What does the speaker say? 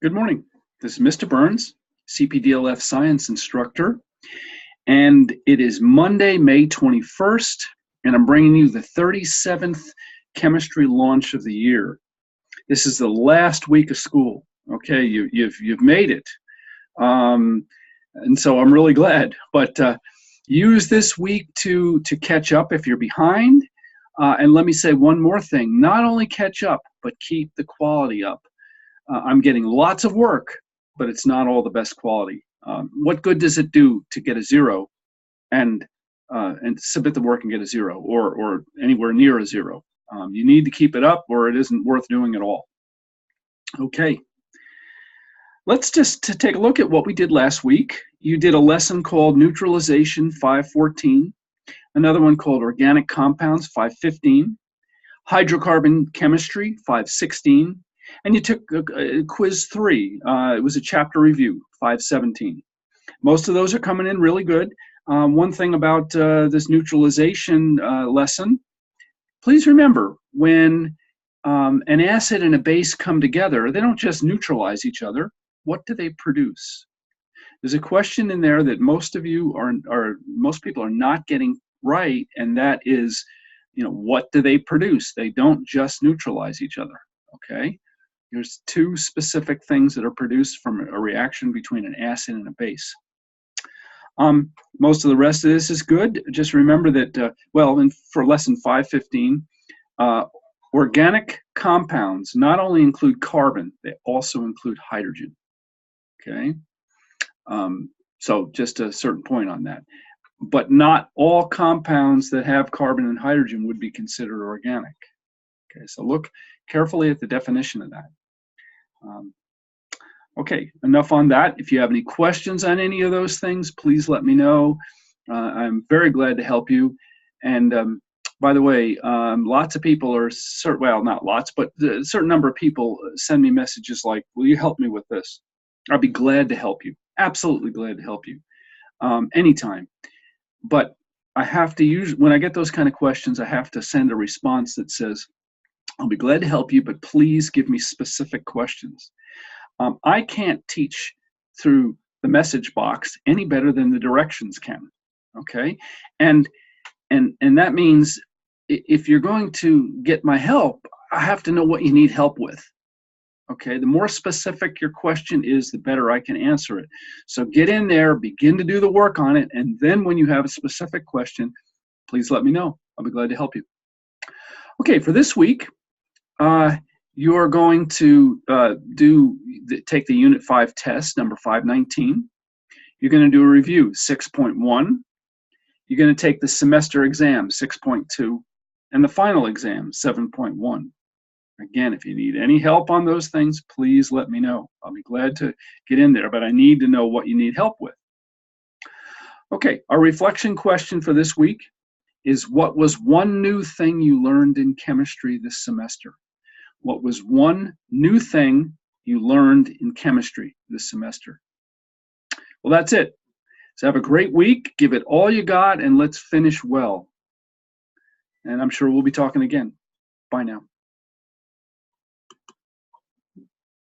Good morning. This is Mr. Burns, CPDLF science instructor, and it is Monday, May 21st, and I'm bringing you the 37th chemistry launch of the year. This is the last week of school. Okay, you've made it, and so I'm really glad. But use this week to catch up if you're behind. And let me say one more thing: not only catch up, but keep the quality up. I'm getting lots of work, but it's not all the best quality. What good does it do to get a 0 and submit the work and get a 0 or anywhere near a 0? You need to keep it up or it isn't worth doing at all. Okay, let's just take a look at what we did last week. You did a lesson called Neutralization 514, another one called Organic Compounds 515, Hydrocarbon Chemistry 516, and you took quiz 3. It was a chapter review, 517. Most of those are coming in really good. One thing about this neutralization lesson, please remember when an acid and a base come together, they don't just neutralize each other. What do they produce? There's a question in there that most people are not getting right, and that is, what do they produce? They don't just neutralize each other, okay? There's two specific things that are produced from a reaction between an acid and a base. Most of the rest of this is good. Just remember that, for lesson 515, organic compounds not only include carbon, they also include hydrogen, okay? So just a certain point on that. But not all compounds that have carbon and hydrogen would be considered organic. Okay, so look carefully at the definition of that. Okay, enough on that. If you have any questions on any of those things, please let me know. I'm very glad to help you. And by the way, lots of people are, well, not lots, but a certain number of people send me messages like, will you help me with this? I'll be glad to help you. Absolutely glad to help you. Anytime. But I have to when I get those kind of questions, I have to send a response that says, I'll be glad to help you, but please give me specific questions. I can't teach through the message box any better than the directions can, okay? And that means if you're going to get my help, I have to know what you need help with, okay? The more specific your question is, the better I can answer it. So get in there, begin to do the work on it, and then when you have a specific question, please let me know. I'll be glad to help you. Okay, for this week, you're going to take the Unit 5 test, number 519. You're going to do a review, 6.1. You're going to take the semester exam, 6.2, and the final exam, 7.1. Again, if you need any help on those things, please let me know. I'll be glad to get in there, but I need to know what you need help with. Okay, our reflection question for this week is, what was one new thing you learned in chemistry this semester? What was one new thing you learned in chemistry this semester? Well, that's it. So have a great week. Give it all you got, and let's finish well. And I'm sure we'll be talking again. Bye now.